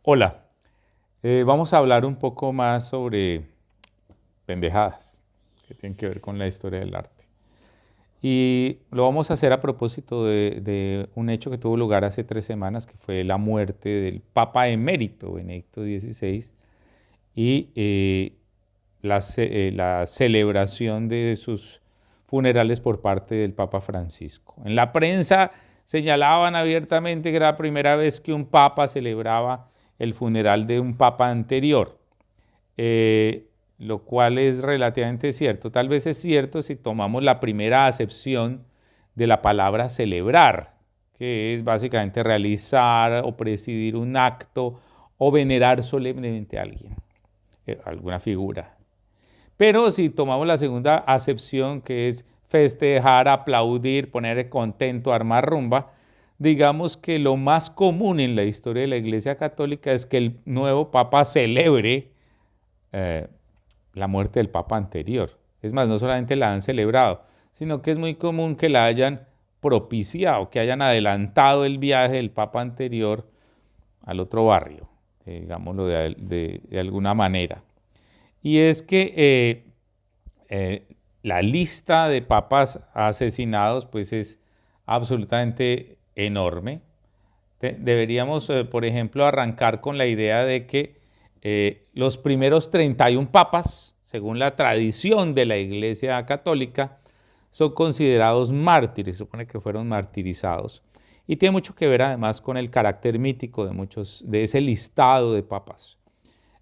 Hola, vamos a hablar un poco más sobre pendejadas que tienen que ver con la historia del arte. Y lo vamos a hacer a propósito de un hecho que tuvo lugar hace 3 semanas, que fue la muerte del Papa emérito Benedicto XVI y la celebración de sus funerales por parte del Papa Francisco. En la prensa señalaban abiertamente que era la primera vez que un papa celebraba el funeral de un papa anterior, lo cual es relativamente cierto. Tal vez es cierto si tomamos la primera acepción de la palabra celebrar, que es básicamente realizar o presidir un acto o venerar solemnemente a alguien, alguna figura. Pero si tomamos la segunda acepción, que es festejar, aplaudir, poner contento, armar rumba, digamos que lo más común en la historia de la Iglesia Católica es que el nuevo Papa celebre la muerte del Papa anterior. Es más, no solamente la han celebrado, sino que es muy común que la hayan propiciado, que hayan adelantado el viaje del Papa anterior al otro barrio, digámoslo de alguna manera. Y es que la lista de papas asesinados pues es absolutamente enorme. Deberíamos, por ejemplo, arrancar con la idea de que los primeros 31 papas, según la tradición de la Iglesia Católica, son considerados mártires, se supone que fueron martirizados. Y tiene mucho que ver además con el carácter mítico de ese listado de papas.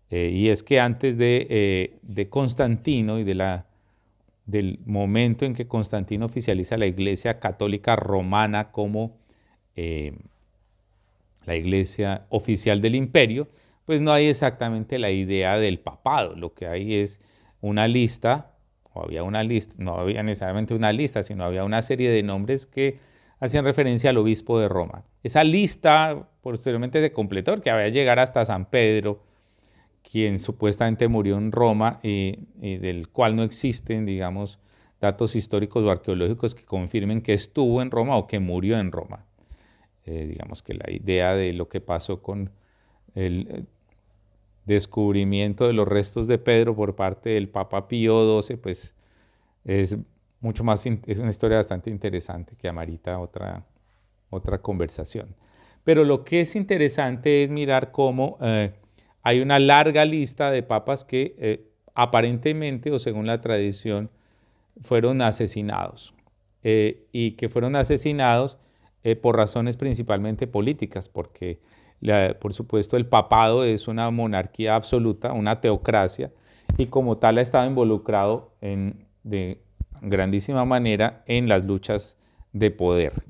Y es que antes de Constantino y del momento en que Constantino oficializa la Iglesia Católica Romana como la iglesia oficial del imperio, pues no hay exactamente la idea del papado. Lo que hay es una lista, o había una lista, no había necesariamente una lista, sino había una serie de nombres que hacían referencia al obispo de Roma. Esa lista posteriormente se completó, que había llegar hasta San Pedro, quien supuestamente murió en Roma y del cual no existen, digamos, datos históricos o arqueológicos que confirmen que estuvo en Roma o que murió en Roma. Digamos que la idea de lo que pasó con el descubrimiento de los restos de Pedro por parte del Papa Pío XII, pues es mucho más, es una historia bastante interesante que amerita otra conversación. Pero lo que es interesante es mirar cómo hay una larga lista de papas que aparentemente o según la tradición fueron asesinados y que fueron asesinados por razones principalmente políticas, porque por supuesto el papado es una monarquía absoluta, una teocracia, y como tal ha estado involucrado de grandísima manera en las luchas de poder.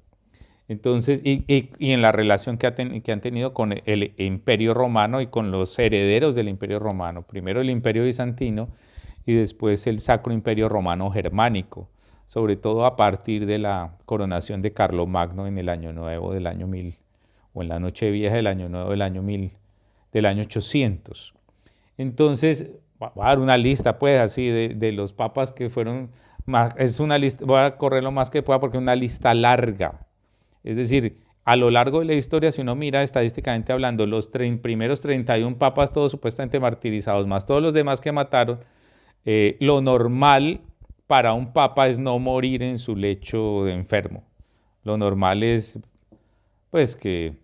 Entonces, y en la relación que han tenido con el Imperio Romano y con los herederos del Imperio Romano, primero el Imperio Bizantino y después el Sacro Imperio Romano Germánico, sobre todo a partir de la coronación de Carlomagno en el año nuevo del año 1000, o en la noche vieja del año nuevo del año 1000, del año 800. Entonces, voy a dar una lista pues así de los papas que fueron, es una lista, voy a correr lo más que pueda porque es una lista larga. Es decir, a lo largo de la historia, si uno mira estadísticamente hablando, los primeros 31 papas, todos supuestamente martirizados, más todos los demás que mataron, lo normal para un papa es no morir en su lecho de enfermo. Lo normal es, pues, que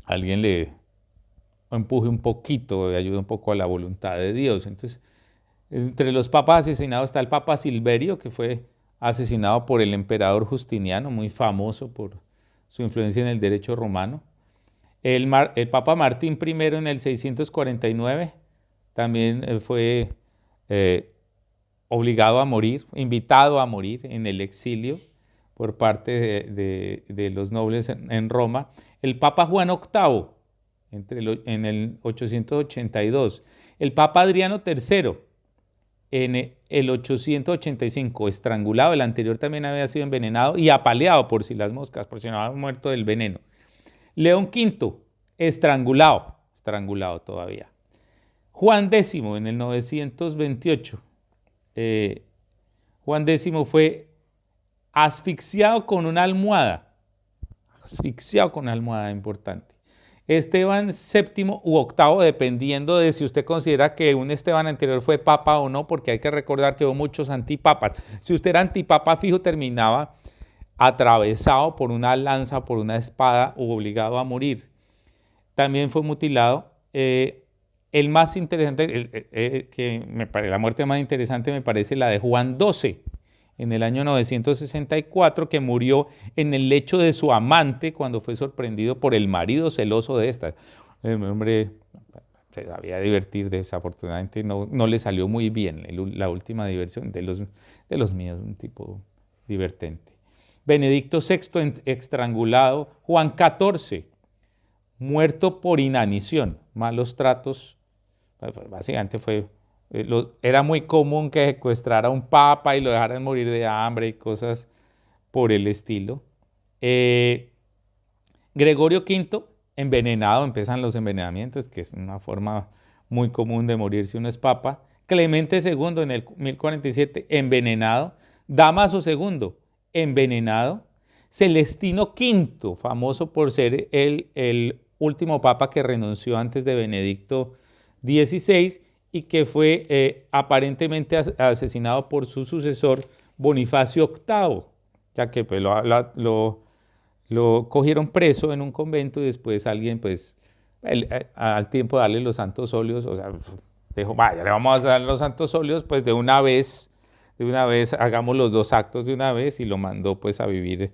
alguien le empuje un poquito y ayude un poco a la voluntad de Dios. Entonces, entre los papas asesinados está el Papa Silverio, que fue asesinado por el emperador Justiniano, muy famoso por su influencia en el derecho romano. El Papa Martín I en el 649 también fue obligado a morir, invitado a morir en el exilio por parte de los nobles en Roma. El Papa Juan VIII en el 882. El Papa Adriano III en el 885, estrangulado. El anterior también había sido envenenado y apaleado por si las moscas, por si no había muerto del veneno. León V, estrangulado todavía. Juan X en el 928. Juan X fue asfixiado con una almohada. Asfixiado con una almohada, importante. Esteban VII u octavo, dependiendo de si usted considera que un Esteban anterior fue papa o no, porque hay que recordar que hubo muchos antipapas. Si usted era antipapa fijo, terminaba atravesado por una lanza, por una espada, u obligado a morir. También fue mutilado. El más interesante, la muerte más interesante me parece la de Juan XII, en el año 964, que murió en el lecho de su amante cuando fue sorprendido por el marido celoso de esta. El hombre se sabía divertir, desafortunadamente no le salió muy bien la última diversión de los míos, un tipo divertente. Benedicto VI estrangulado, Juan XIV muerto por inanición, malos tratos, básicamente era muy común que secuestrara a un papa y lo dejaran morir de hambre y cosas por el estilo. Gregorio V, envenenado, empiezan los envenenamientos, que es una forma muy común de morir si uno es papa. Clemente II en el 1047, envenenado. Dámaso II, envenenado. Celestino V, famoso por ser el último papa que renunció antes de Benedicto XVI y que fue aparentemente asesinado por su sucesor Bonifacio VIII, ya que pues, lo cogieron preso en un convento y después alguien, pues, al tiempo de darle los santos óleos, o sea, dijo, vaya, le vamos a dar los santos óleos, pues de una vez hagamos los 2 actos de una vez, y lo mandó pues a vivir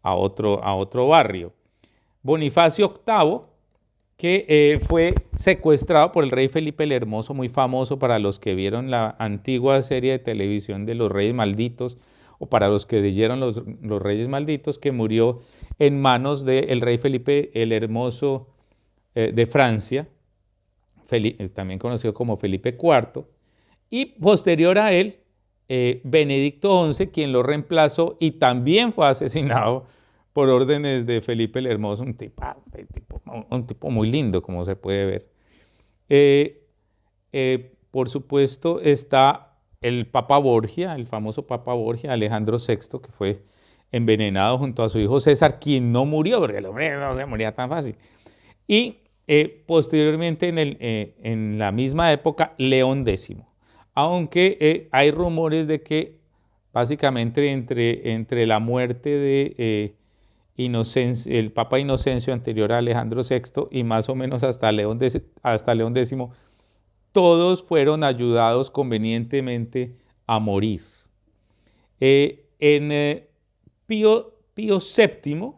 a otro barrio. Bonifacio VIII, que fue secuestrado por el rey Felipe el Hermoso, muy famoso para los que vieron la antigua serie de televisión de los Reyes Malditos, o para los que leyeron los Reyes Malditos, que murió en manos del rey Felipe el Hermoso de Francia, también conocido como Felipe IV, y posterior a él, Benedicto XI, quien lo reemplazó y también fue asesinado por órdenes de Felipe el Hermoso, un tipo muy lindo, como se puede ver. Por supuesto está el Papa Borgia, el famoso Papa Borgia, Alejandro VI, que fue envenenado junto a su hijo César, quien no murió, porque el hombre no se moría tan fácil. Y posteriormente, en la misma época, León X. Aunque hay rumores de que básicamente entre la muerte de el Papa Inocencio anterior a Alejandro VI y más o menos hasta León X, todos fueron ayudados convenientemente a morir. Pío VII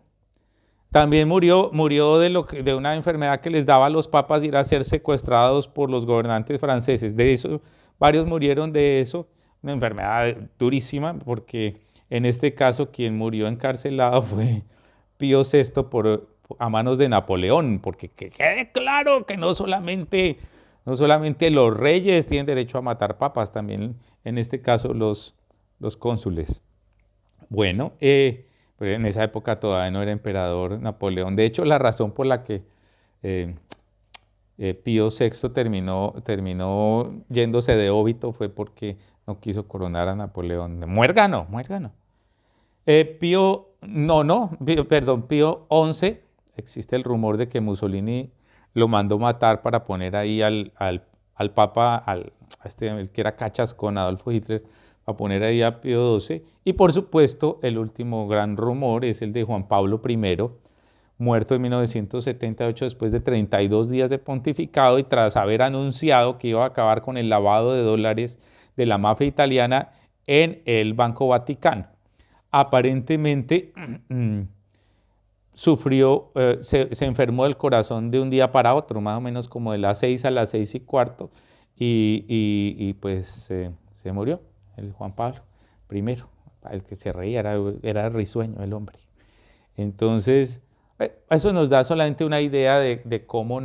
también murió de una enfermedad que les daba a los papas, y era ser secuestrados por los gobernantes franceses. De eso, varios murieron de eso, una enfermedad durísima, porque en este caso quien murió encarcelado fue Pío VI a manos de Napoleón, porque que quede claro que no solamente los reyes tienen derecho a matar papas, también en este caso los cónsules. Bueno, pero en esa época todavía no era emperador Napoleón. De hecho, la razón por la que Pío VI terminó yéndose de óbito fue porque no quiso coronar a Napoleón. Muérgano. Pío XI, existe el rumor de que Mussolini lo mandó matar para poner ahí al papa, el que era cachas con Adolfo Hitler, a poner ahí a Pío XII. Y por supuesto, el último gran rumor es el de Juan Pablo I, muerto en 1978 después de 32 días de pontificado y tras haber anunciado que iba a acabar con el lavado de dólares de la mafia italiana en el Banco Vaticano. Aparentemente se enfermó del corazón de un día para otro, más o menos como de las 6 a las 6:15, y pues se murió. El Juan Pablo I, el que se reía, era risueño el hombre. Entonces, eso nos da solamente una idea de cómo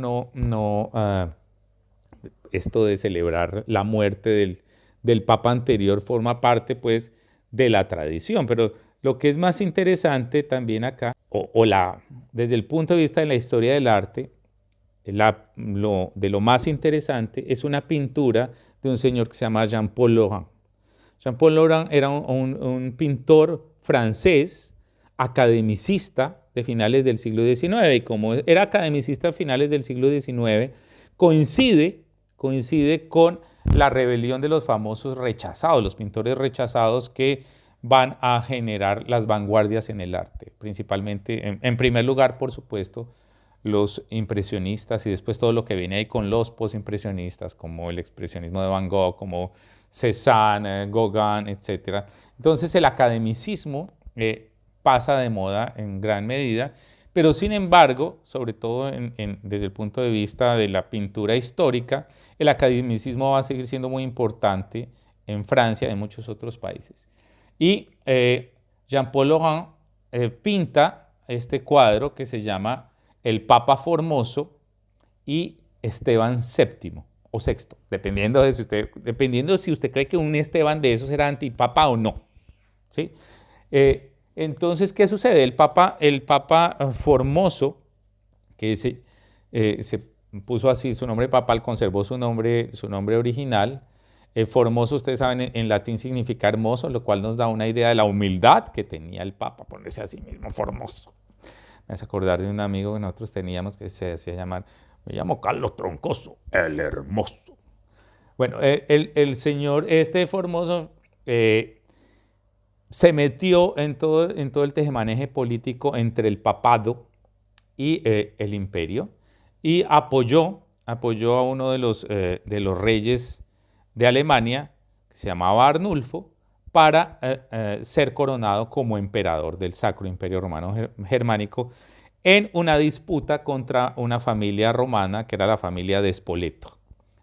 esto de celebrar la muerte del Papa anterior forma parte, pues, de la tradición. Pero lo que es más interesante también acá, desde el punto de vista de la historia del arte, de lo más interesante es una pintura de un señor que se llama Jean-Paul Laurent. Jean-Paul Laurent era un pintor francés, academicista, de finales del siglo XIX, y como era academicista a finales del siglo XIX, coincide con la rebelión de los famosos rechazados, los pintores rechazados que van a generar las vanguardias en el arte, principalmente, en primer lugar, por supuesto, los impresionistas y después todo lo que viene ahí con los postimpresionistas, como el expresionismo de Van Gogh, como Cézanne, Gauguin, etc. Entonces el academicismo pasa de moda en gran medida, pero sin embargo, sobre todo desde el punto de vista de la pintura histórica, el academicismo va a seguir siendo muy importante en Francia y en muchos otros países. Y Jean-Paul Laurent pinta este cuadro que se llama El Papa Formoso y Esteban VII o sexto, dependiendo si usted cree que un Esteban de esos era antipapa o no. ¿Sí? Entonces, ¿qué sucede? El Papa Formoso, que se puso así su nombre papal, conservó su nombre original. Formoso, ustedes saben, en latín significa hermoso, lo cual nos da una idea de la humildad que tenía el Papa, ponerse a sí mismo Formoso. Me hace acordar de un amigo que nosotros teníamos que se hacía llamar, me llamo Carlos Troncoso, el hermoso. Bueno, el señor Formoso se metió en todo el tejemaneje político entre el papado y el imperio y apoyó a uno de los reyes de Alemania, que se llamaba Arnulfo, para ser coronado como emperador del Sacro Imperio Romano Germánico en una disputa contra una familia romana que era la familia de Spoleto.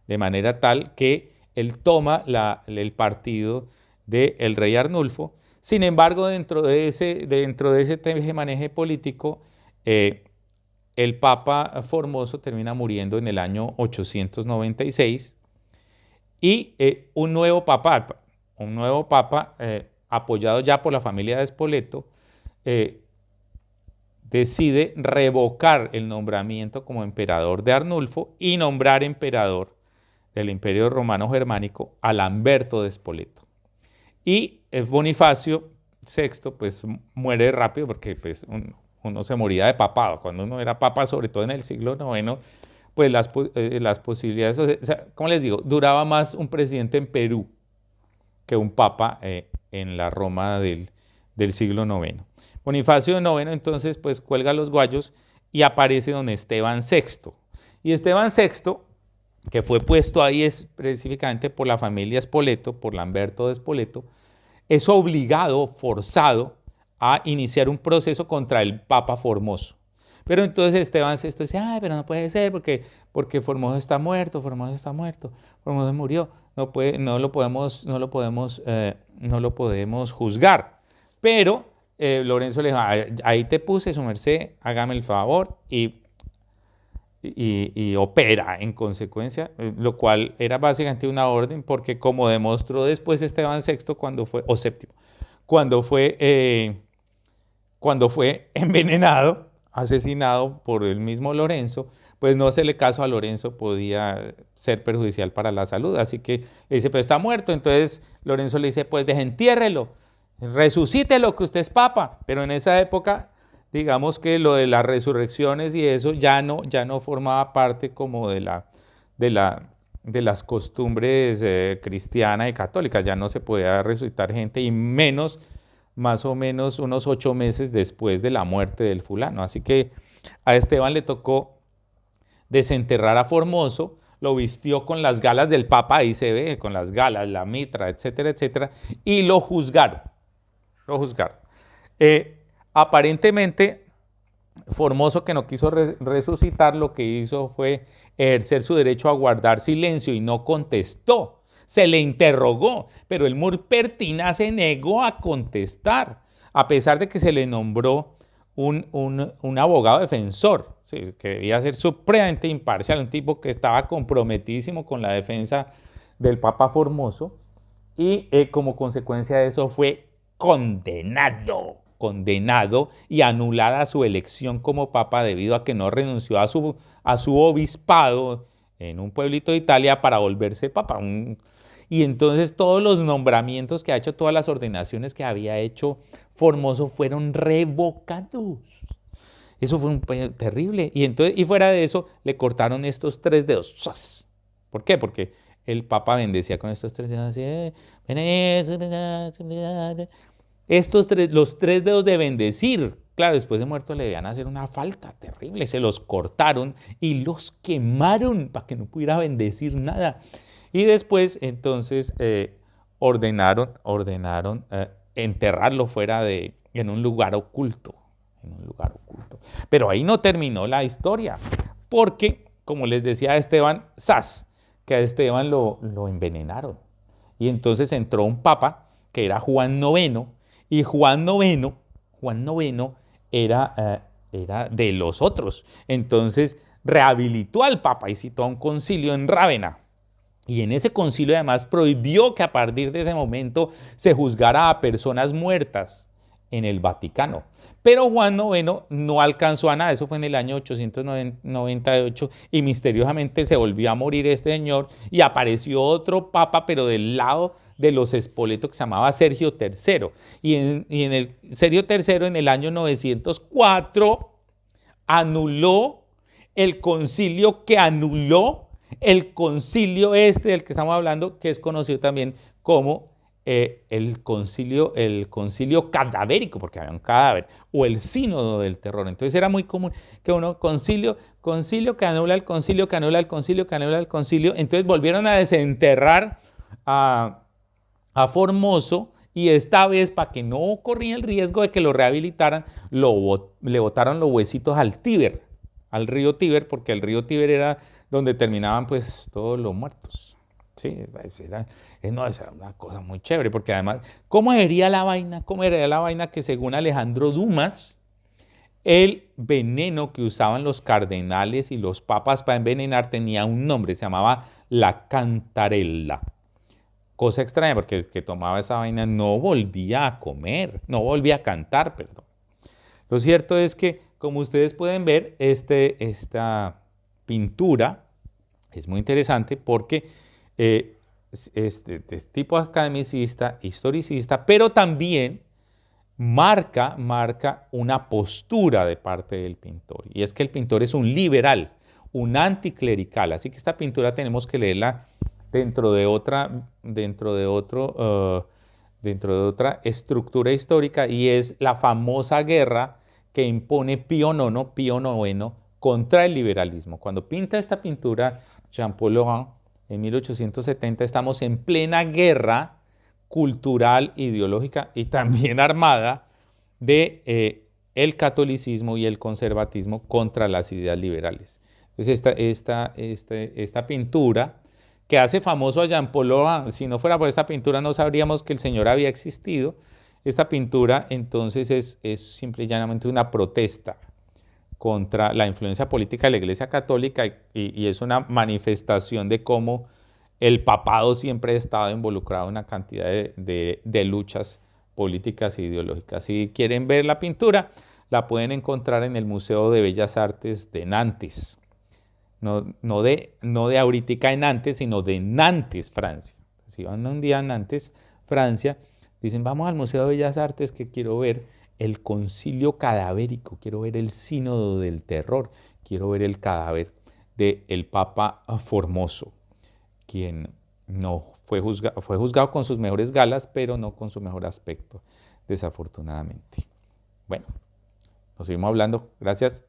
De manera tal que él toma el partido del rey Arnulfo. Sin embargo, dentro de ese tejemaneje político, el Papa Formoso termina muriendo en el año 896 y un nuevo papa apoyado ya por la familia de Spoleto, decide revocar el nombramiento como emperador de Arnulfo y nombrar emperador del Imperio Romano Germánico a Lamberto de Spoleto. Y Bonifacio VI pues muere rápido porque pues, uno se moría de papado. Cuando uno era papa, sobre todo en el siglo IX, pues las posibilidades, o sea, ¿cómo les digo? Duraba más un presidente en Perú que un papa en la Roma del siglo IX. Bonifacio IX entonces pues cuelga los guayos y aparece don Esteban VI. Y Esteban VI, que fue puesto ahí específicamente por la familia Spoleto, por Lamberto de Spoleto, es obligado, forzado, a iniciar un proceso contra el Papa Formoso. Pero entonces Esteban VI dice, ay, pero no puede ser porque Formoso está muerto, Formoso murió, no lo podemos juzgar. Pero Lorenzo le dijo, ahí te puse, su merced, hágame el favor y opera en consecuencia, lo cual era básicamente una orden porque como demostró después Esteban VI cuando fue envenenado, asesinado por el mismo Lorenzo, pues no hacerle caso a Lorenzo podía ser perjudicial para la salud. Así que le dice, pero está muerto. Entonces Lorenzo le dice, pues desentiérrelo, resucítelo, que usted es papa. Pero en esa época, digamos que lo de las resurrecciones y eso ya no formaba parte como de las costumbres cristianas y católicas. Ya no se podía resucitar gente y menos más o menos unos 8 meses después de la muerte del fulano. Así que a Esteban le tocó desenterrar a Formoso, lo vistió con las galas del Papa, ahí se ve, con las galas, la mitra, etcétera, etcétera, y lo juzgaron. Aparentemente, Formoso, que no quiso resucitar, lo que hizo fue ejercer su derecho a guardar silencio y no contestó. Se le interrogó, pero el Murpertina se negó a contestar, a pesar de que se le nombró un abogado defensor, ¿sí? Que debía ser supremamente imparcial, un tipo que estaba comprometidísimo con la defensa del Papa Formoso, y como consecuencia de eso fue condenado y anulada su elección como papa debido a que no renunció a su obispado en un pueblito de Italia para volverse papa. Y entonces todos los nombramientos que ha hecho, todas las ordenaciones que había hecho Formoso fueron revocados. Eso fue terrible. Y fuera de eso, le cortaron estos 3 dedos. ¡Zas! ¿Por qué? Porque el Papa bendecía con estos 3 dedos así. Los 3 dedos de bendecir. Claro, después de muerto le debían hacer una falta terrible. Se los cortaron y los quemaron para que no pudiera bendecir nada. Y después, entonces, ordenaron enterrarlo en un lugar oculto. Pero ahí no terminó la historia, porque, como les decía a Esteban, que a Esteban lo envenenaron. Y entonces entró un papa, que era Juan IX, y Juan IX era de los otros. Entonces rehabilitó al papa y citó a un concilio en Rávena. Y en ese concilio además prohibió que a partir de ese momento se juzgara a personas muertas en el Vaticano. Pero Juan IX no alcanzó a nada, eso fue en el año 898 y misteriosamente se volvió a morir este señor y apareció otro papa, pero del lado de los Spoleto, que se llamaba Sergio III. Y en el Sergio III, en el año 904, anuló el concilio que anuló el concilio del que estamos hablando, que es conocido también como el concilio cadavérico, porque había un cadáver, o el sínodo del terror. Entonces era muy común que uno, concilio que anula el concilio, que anula el concilio, que anula el concilio. Entonces volvieron a desenterrar a Formoso, y esta vez, para que no corría el riesgo de que lo rehabilitaran, le botaron los huesitos al Tíber, al río Tíber, porque el río Tíber era donde terminaban pues todos los muertos. Sí, era una cosa muy chévere, porque además, ¿cómo sería la vaina? ¿Cómo sería la vaina que según Alejandro Dumas, el veneno que usaban los cardenales y los papas para envenenar tenía un nombre, se llamaba la cantarella? Cosa extraña, porque el que tomaba esa vaina no volvía a comer, no volvía a cantar, perdón. Lo cierto es que, como ustedes pueden ver, esta pintura es muy interesante porque este tipo academicista, historicista, pero también marca una postura de parte del pintor. Y es que el pintor es un liberal, un anticlerical. Así que esta pintura tenemos que leerla dentro de otra estructura histórica, y es la famosa guerra que impone Pío IX contra el liberalismo. Cuando pinta esta pintura Jean-Paul Laurent en 1870, estamos en plena guerra cultural, ideológica y también armada de el catolicismo y el conservatismo contra las ideas liberales. Entonces esta pintura que hace famoso a Jean-Paul Laurent, si no fuera por esta pintura no sabríamos que el señor había existido. Esta pintura entonces es simple y llanamente una protesta contra la influencia política de la Iglesia Católica, y es una manifestación de cómo el papado siempre ha estado involucrado en una cantidad de luchas políticas e ideológicas. Si quieren ver la pintura, la pueden encontrar en el Museo de Bellas Artes de Nantes. No de ahorita en Nantes, sino de Nantes, Francia. Si van un día a Nantes, Francia, dicen, vamos al Museo de Bellas Artes que quiero ver el concilio cadavérico, quiero ver el sínodo del terror, quiero ver el cadáver del Papa Formoso, quien no fue juzgado con sus mejores galas, pero no con su mejor aspecto, desafortunadamente. Bueno, nos seguimos hablando. Gracias.